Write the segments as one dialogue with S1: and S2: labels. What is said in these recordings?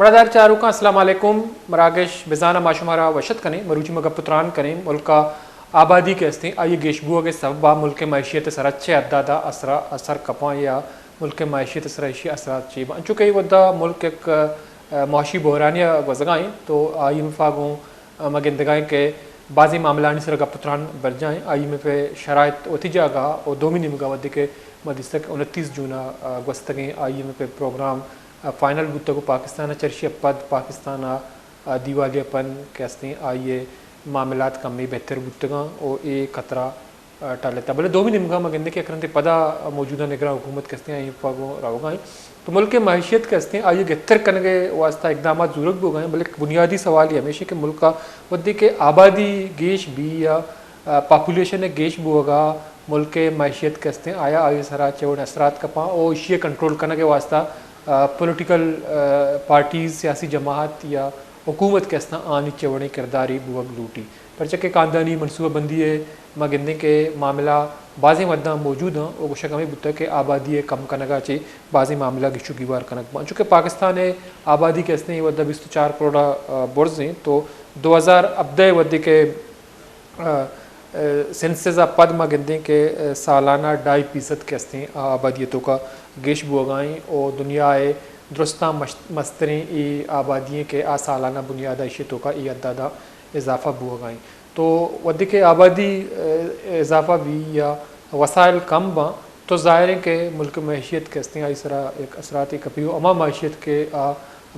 S1: مرادار چاروکا السلام علیکم مراکش بزانہ معشمارا وشت کنے مروچی مگا پتران کنے ملکا آبادی کے استیں آئیے گیشبو کے سببا ملک معیشیت سر اچھے عدادہ اثر کپاں یا ملک معیشیت سر اشی اثرات چیبا چونکہ یہ ودا ملک ایک معاشی بحرانیہ وزگائیں تو آئی مفاگوں مگندگائیں کہ بعضی معاملانی سر گا پتران بر جائیں آئی میں پہ شرائط اتجا گا اور دومی نمگا ودی کے مدستک 29 جونا گوستگیں آئی میں پہ پروگرام فائنل بودتا کو پاکستان چرشی پد پاکستان دیوالیہ پن کہستے آئیے معاملات کمی بہتر بودتگاں اور اے خطرہ ٹالتا بلے دومی نمگا مگندے کہ اکرنتے پدا موجودہ نگراں حکومت کہستے ہیں آئی پاگوں راوگائیں تو ملک معیشیت کہستے ہیں آئیے گہتر کرنے واسطہ اقدامات ضرورت بھی ہو گئے بلکہ بنیادی سوال یہ ہمیشہ کہ ملک کا ودی کہ آبادی گیش بھی یا پاپولیشن گیش بھی ہوگا ملک معیشیت کہستے ہیں آیا آئی سرا چوڑ اثرات کپاں اور اشیاء کنٹرول کرنے کے واسطہ پولیٹیکل پارٹیز سیاسی جماعت یا حکومت کے استنا آنی چوڑیں کرداری بوگ لوٹی پرچہ کہ خاندانی منصوبہ بندی ہے مگندے کے معاملہ بعضی مدہ موجود ہیں وہ گوشہ کمی بتا کہ آبادی کم کنگا چی بعضی معاملہ گشو کی بار کنگ بان چونکہ پاکستان آبادی کے استنے ودہ 24 کروڑ برز ہیں تو 2000 ابدے ودی کے سنسزہ پد مگندے کے سالانہ 2.5% کے استیں آبادیتوں کا گیش بوگائیں اور دنیا درستہ مستریں ای آبادیوں کے سالانہ بنیادہ اشیتوں کا ای عدادہ اضافہ بوگائیں تو ودی کے آبادی اضافہ بھی یا وسائل کم باں تو ظاہر ہے کہ ملک معیشیت کے استیں آئی سرا ایک اثرات کپیو اما معیشیت کے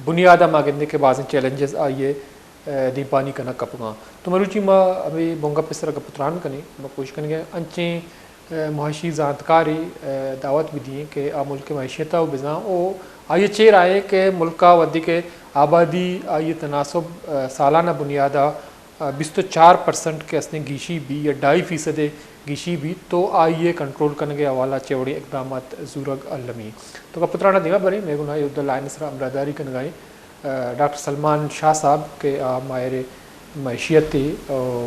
S1: بنیادہ ماگندے کے بعض چیلنجز آئیے دی پانی کنا کپگاں تو مروچی ماں ابھی بونگا پسر کا پتران کنے میں کوشش کریں گے انچیں معاشی زانتکاری دعوت بھی دیئے کہ ملک معیشیتہ و بزاں او آئیے چیر آئے کہ ملکہ ودی کے آبادی آئیے تناسب سالانہ بنیادہ 24% کے اسنے گیشی بھی یا 2.5% گیشی بھی تو آئیے کنٹرول کرنے کے حوالہ چوڑی اقدامات زورگ علمی تو کا پترانہ دیگا برے میں گناہ عبد اللہ نصرہ امراداری کنگائیں ڈاکٹر سلمان شاہ صاحب کے ماہر معیشیت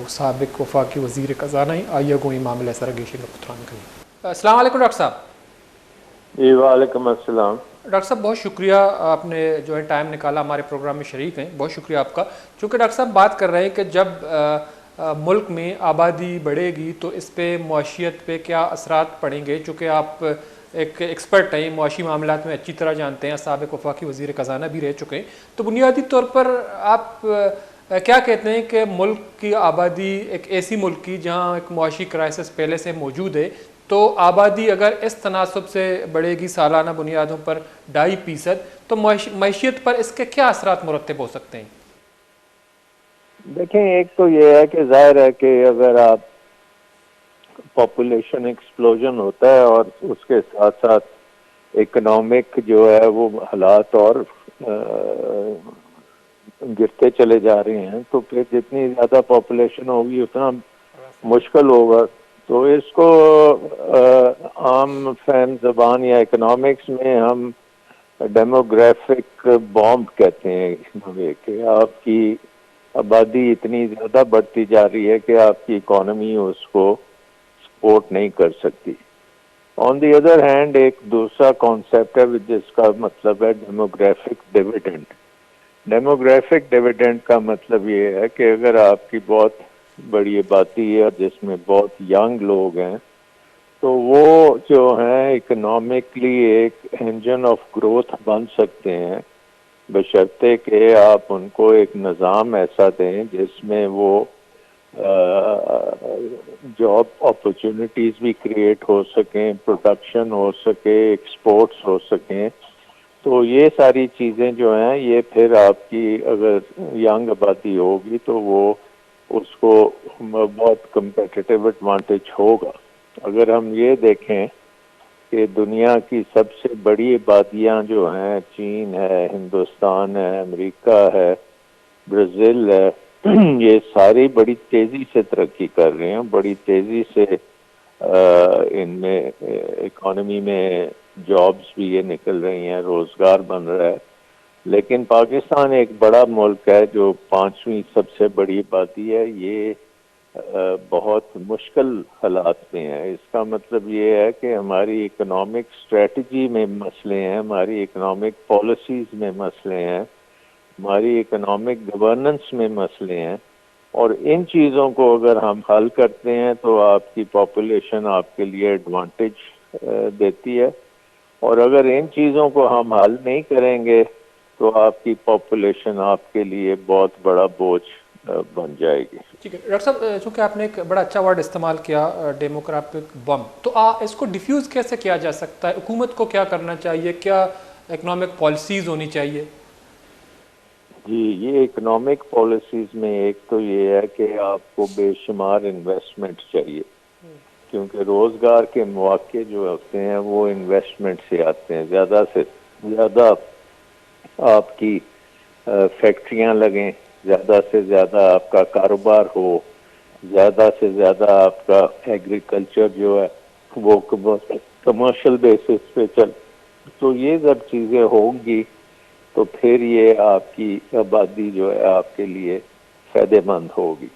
S1: سابق وفاقی وزیر خزانہ آئیے گوئی معاملہ سر گیشی کا پتران کریں. السلام علیکم ڈاکٹر صاحب.
S2: جی وعلیکم السلام.
S1: ڈاکٹر صاحب بہت شکریہ آپ نے جو ہے ٹائم نکالا ہمارے پروگرام میں شریک ہیں, بہت شکریہ آپ کا. چونکہ ڈاکٹر صاحب بات کر رہے ہیں کہ جب ملک میں آبادی بڑھے گی تو اس پہ معاشیت پہ کیا اثرات پڑیں گے, چونکہ آپ ایک ایکسپرٹ ہیں معاشی معاملات میں اچھی طرح جانتے ہیں, سابق وفاقی وزیر خزانہ بھی رہ چکے ہیں, تو بنیادی طور پر آپ کیا کہتے ہیں کہ ملک کی آبادی ایک ایسی ملک کی جہاں ایک معاشی کرائسس پہلے سے موجود ہے تو آبادی اگر اس تناسب سے بڑھے گی سالانہ بنیادوں پر 2.5% تو معیشیت پر اس کے کیا اثرات مرتب ہو سکتے ہیں؟
S2: دیکھیں ایک تو یہ ہے کہ ظاہر ہے کہ اگر آپ پاپولیشن ایکسپلوژن ہوتا ہے اور اس کے ساتھ ساتھ اکنامک جو ہے وہ حالات اور گرتے چلے جا رہے ہیں تو پھر جتنی زیادہ پاپولیشن ہوگی اتنا مشکل ہوگا. تو اس کو عام فہم زبان یا اکنامکس میں ہم ڈیموگرافک بامب کہتے ہیں کہ آپ کی آبادی اتنی زیادہ بڑھتی جا رہی ہے کہ آپ کی اکانومی اس کو سپورٹ نہیں کر سکتی. آن دی ادر ہینڈ ایک دوسرا کانسیپٹ ہے جس کا مطلب ہے ڈیموگرافک ڈیویڈنڈ. ڈیموگرافک ڈیویڈنڈ کا مطلب یہ ہے کہ اگر آپ کی بہت بڑی آبادی ہے جس میں بہت ینگ لوگ ہیں تو وہ جو ہیں اکنامکلی ایک انجن آف گروتھ بن سکتے ہیں بشرطے کہ آپ ان کو ایک نظام ایسا دیں جس میں وہ جاب اپرچونٹیز بھی کریٹ ہو سکیں, پروڈکشن ہو سکے, ایکسپورٹس ہو سکیں. تو یہ ساری چیزیں جو ہیں یہ پھر آپ کی اگر ینگ آبادی ہوگی تو وہ اس کو بہت کمپیٹیٹیو ایڈوانٹیج ہوگا. اگر ہم یہ دیکھیں کہ دنیا کی سب سے بڑی آبادیاں جو ہیں چین ہے, ہندوستان ہے, امریکہ ہے, برازیل ہے, یہ ساری بڑی تیزی سے ترقی کر رہے ہیں, بڑی تیزی سے ان میں اکانومی میں جابز بھی یہ نکل رہی ہیں, روزگار بن رہا ہے. لیکن پاکستان ایک بڑا ملک ہے جو 5ویں سب سے بڑی آبادی ہے, یہ بہت مشکل حالات میں ہے. اس کا مطلب یہ ہے کہ ہماری اکنامک اسٹریٹجی میں مسئلے ہیں, ہماری اکنامک پالیسیز میں مسئلے ہیں, ہماری اکنامک گورننس میں مسئلے ہیں، اور ان چیزوں کو اگر ہم حل کرتے ہیں تو آپ کی پاپولیشن آپ کے لیے ایڈوانٹیج دیتی ہے، اور اگر ان چیزوں کو ہم حل نہیں کریں گے تو آپ کی پاپولیشن آپ کے لیے بہت بڑا بوجھ بن جائے گی۔
S1: ٹھیک ہے ڈاکٹر صاحب، چونکہ آپ نے ایک بڑا اچھا ورڈ استعمال کیا ڈیموگرافک بم، تو اس کو ڈیفیوز کیسے کیا جا سکتا ہے؟ حکومت کو کیا کرنا چاہیے؟ کیا اکنامک پالیسیز ہونی چاہیے؟
S2: جی، یہ اکنامک پالیسیز میں ایک تو یہ ہے کہ آپ کو بے شمار انویسٹمنٹ چاہیے، کیونکہ روزگار کے مواقع جو ہوتے ہیں وہ انویسٹمنٹ سے آتے ہیں۔ زیادہ سے زیادہ آپ کی فیکٹریاں لگیں، زیادہ سے زیادہ آپ کا کاروبار ہو، زیادہ سے زیادہ آپ کا ایگریکلچر جو ہے وہ کمرشل بیسس پہ چل، تو یہ جب چیزیں ہوں گی تو پھر یہ آپ کی آبادی جو ہے آپ کے لیے فائدہ مند ہوگی۔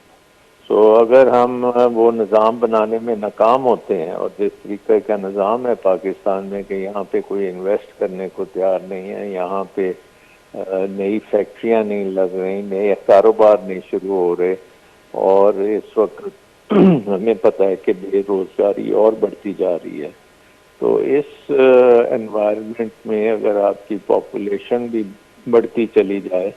S2: تو اگر ہم وہ نظام بنانے میں ناکام ہوتے ہیں، اور جس طریقے کا نظام ہے پاکستان میں کہ یہاں پہ کوئی انویسٹ کرنے کو تیار نہیں ہے، یہاں پہ نئی فیکٹریاں نہیں لگ رہی، نئے کاروبار نہیں شروع ہو رہے، اور اس وقت ہمیں پتہ ہے کہ بے روزگاری اور بڑھتی جا رہی ہے، تو اس انوائرمنٹ میں اگر آپ کی پاپولیشن بھی بڑھتی چلی جائے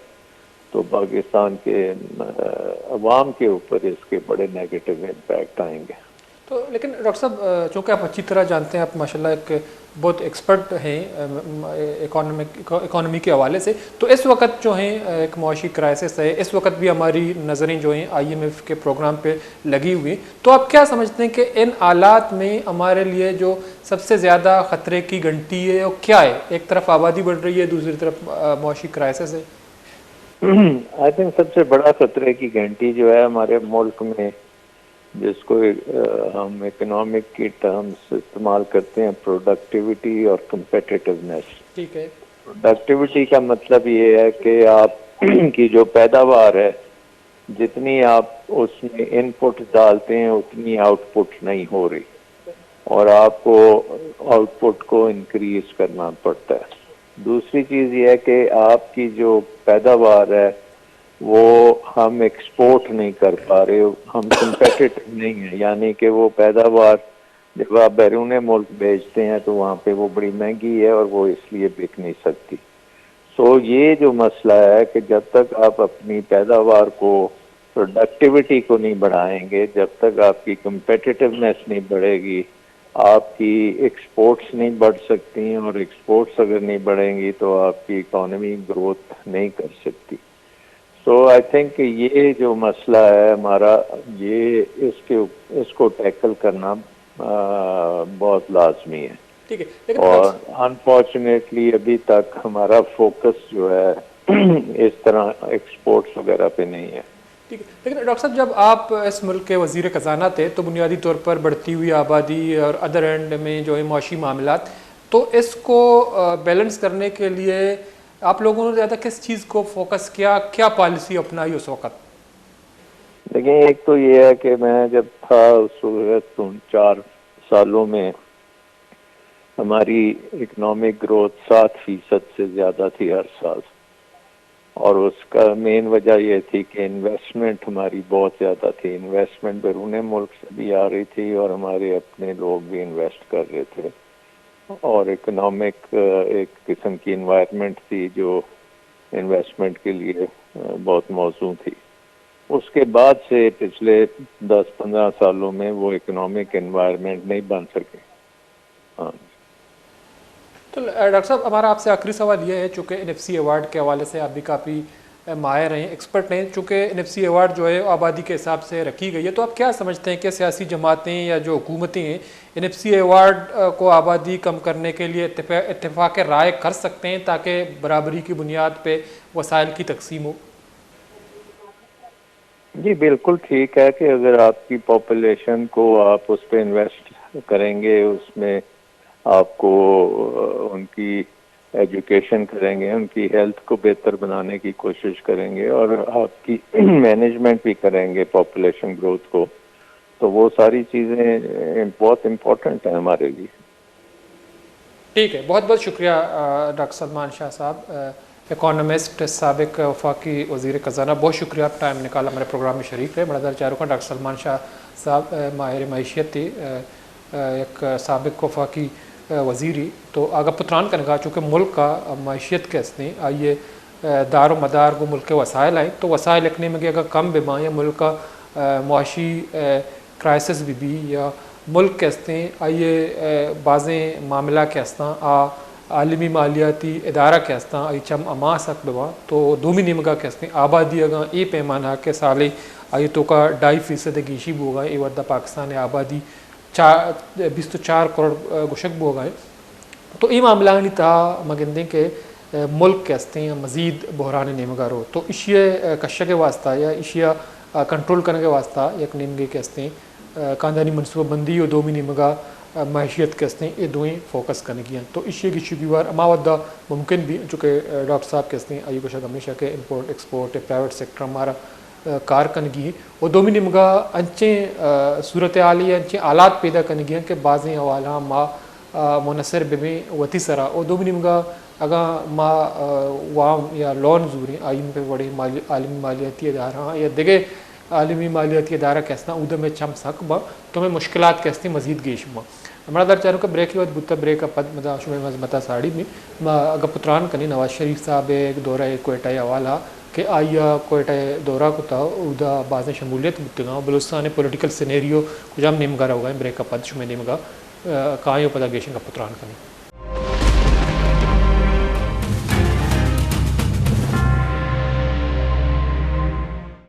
S2: تو پاکستان کے عوام کے اوپر اس کے بڑے نیگیٹو امپیکٹ آئیں گے۔
S1: تو لیکن ڈاکٹر صاحب، چونکہ آپ اچھی طرح جانتے ہیں، آپ ماشاءاللہ ایک بہت ایکسپرٹ ہیں اکانومی کے حوالے سے، تو اس وقت جو ہیں ایک معاشی کرائسس ہے، اس وقت بھی ہماری نظریں جو ہیں IMF کے پروگرام پہ لگی ہوئی ہیں، تو آپ کیا سمجھتے ہیں کہ ان حالات میں ہمارے لیے جو سب سے زیادہ خطرے کی گھنٹی ہے وہ کیا ہے؟ ایک طرف آبادی بڑھ رہی ہے، دوسری طرف معاشی کرائسس ہے۔
S2: آئی تھنک سب سے بڑا خطرے کی گھنٹی جو ہے ہمارے ملک میں، جس کو ہم اکنامک کی ٹرمز استعمال کرتے ہیں، پروڈکٹیوٹی اور کمپیٹیٹیونیس۔
S1: ٹھیک ہے۔
S2: پروڈکٹیوٹی کا مطلب یہ ہے کہ آپ کی جو پیداوار ہے، جتنی آپ اس میں ان پٹ ڈالتے ہیں اتنی آؤٹ پٹ نہیں ہو رہی، اور آپ کو آؤٹ پٹ کو انکریز کرنا پڑتا ہے۔ دوسری چیز یہ ہے کہ آپ کی جو پیداوار ہے وہ ہم ایکسپورٹ نہیں کر پا رہے، ہم کمپیٹیٹو نہیں ہیں، یعنی کہ وہ پیداوار جب آپ بیرون ملک بھیجتے ہیں تو وہاں پہ وہ بڑی مہنگی ہے اور وہ اس لیے بک نہیں سکتی۔ سو یہ جو مسئلہ ہے کہ جب تک آپ اپنی پیداوار کو، پروڈکٹیوٹی کو نہیں بڑھائیں گے، جب تک آپ کی کمپیٹیٹیونیس نہیں بڑھے گی، آپ کی ایکسپورٹس نہیں بڑھ سکتی ہیں، اور ایکسپورٹس اگر نہیں بڑھیں گی تو آپ کی اکانومی گروتھ نہیں کر سکتی۔ سو آئی تھنک یہ جو مسئلہ ہے ہمارا، یہ اس کو ٹیکل کرنا بہت لازمی ہے،
S1: ٹھیک ہے، لیکن
S2: اور انفارچونیٹلی ابھی تک ہمارا فوکس جو ہے اس طرح ایکسپورٹس وغیرہ پہ نہیں ہے۔
S1: ٹھیک ہے، لیکن ڈاکٹر صاحب، جب آپ اس ملک کے وزیر خزانہ تھے تو بنیادی طور پر بڑھتی ہوئی آبادی اور ادر اینڈ میں جو ہے معاشی معاملات، تو اس کو بیلنس کرنے کے لیے آپ لوگوں نے زیادہ کس چیز کو فوکس کیا؟ کیا پالیسی اپنائی اس وقت؟
S2: لیکن ایک تو یہ ہے کہ میں جب تھا اس وقت 4 سالوں میں ہماری اکنامک گروتھ 7% سے زیادہ تھی ہر سال، اور اس کا مین وجہ یہ تھی کہ انویسٹمنٹ ہماری بہت زیادہ تھی، انویسٹمنٹ بیرون ملک سے بھی آ رہی تھی اور ہمارے اپنے لوگ بھی انویسٹ کر رہے تھے، اور اکنامک ایک قسم کی انوائرمنٹ تھی جو انویسٹمنٹ کے لیے بہت موزوں تھی۔ اس کے بعد سے پچھلے 10-15 سالوں میں وہ اکنامک انوائرمنٹ نہیں بن سکے۔ ہاں،
S1: تو ڈاکٹر صاحب، ہمارا آپ سے آخری سوال یہ ہے، چونکہ NFC ایوارڈ کے حوالے سے آپ بھی کافی ماہر ہیں، ایکسپرٹ ہیں، چونکہ NFC ایوارڈ جو ہے آبادی کے حساب سے رکھی گئی ہے، تو آپ کیا سمجھتے ہیں کہ سیاسی جماعتیں یا جو حکومتیں ہیں NFC ایوارڈ کو آبادی کم کرنے کے لیے اتفاق رائے کر سکتے ہیں تاکہ برابری کی بنیاد پہ وسائل کی تقسیم ہو؟
S2: جی بالکل ٹھیک ہے کہ اگر آپ کی پاپولیشن کو آپ اس پہ انویسٹ کریں گے، اس میں آپ کو ان کی ایجوکیشن کریں گے، ان کی ہیلتھ کو بہتر بنانے کی کوشش کریں گے، اور آپ کی مینجمنٹ بھی کریں گے پاپولیشن گروتھ کو، تو وہ ساری چیزیں بہت امپورٹنٹ ہیں ہمارے لیے۔
S1: ٹھیک ہے، بہت بہت شکریہ ڈاکٹر سلمان شاہ صاحب اکانومسٹ سابق وفاقی وزیر خزانہ، بہت شکریہ آپ ٹائم نکالا ہمارے پروگرام میں شریک رہے. بڑا در چاروں کا ڈاکٹر سلمان شاہ صاحب ماہر معیشت تھی، ایک سابق وفاقی وزیری تو آگا پتران کا نگاہ چونکہ ملک کا معیشت کے ہستے آئیے دار و مدار کو ملک کے وسائل آئیں تو وسائل لکھنے میں کہ اگر کم بیماں یا ملک کا معاشی کرائسس بھی یا ملک کے ہستے آئیے بعضیں معاملہ کے ہستاں عالمی مالیاتی ادارہ کے ہستاں آئی چم اما سک بیوا تو دومی نمگا کے ہستے آبادی اگاں ای پیمانہ کے سالے آئی تو کا 2.5% گیشی بو گئے ای وردہ پاکستان آبادی 24 کروڑ گشک بو گئے. تو یہ معاملہ نہیں تھا مگندیں کہ ملک کے ہستے ہیں مزید بحران نیمگا رو تو اشیاء کشہ کے واسطہ یا اشیاء کنٹرول کرنے کے واسطہ یک نیمگے کے ہستے ہیں خاندانی منصوبہ بندی اور دومی نیمگا معیشت کے ہستے ہیں یہ دوئیں فوکس کرنے گیا. تو اشیاء کی شکیوار اما ودہ ممکن بھی چونکہ ڈاکٹر صاحب کے ہستے ہیں آئیو کشک ہمیشہ کے امپورٹ ایکسپورٹ پرائیویٹ سیکٹر ہمارا کار کنگی اور دومی نمگا انچیں صورتحال یا انچیں آلات پیدا کرنے گیا کہ بعضیں حوالہ ما منصر بے وتی سرا اور دومی نمگا اگر ما وام یا لون زوریں آئین پہ بڑے عالمی مالیاتی ادارہ یا دیگے عالمی مالیاتی ادارہ کہستا ادھر میں چم سک با تو میں مشکلات کہستے مزید گیش با. ہمارا در چاروں کا بریک کی وقت بتا بریک پد مدا شمع مزمتا ساڑی میں اگر پتران کنی نواز شریف صاحب ایک دورہ کوئٹہ حوالہ کہ آئیا کوئٹہ دورہ کو تا ادا بعض شمولیت بتگاں بلوچستان پولیٹیکل سینیریو کجام نیم گا رہا ہوگا بریک پد شمع نیم گا کائیوں پدا گیشن کا پتران کنی.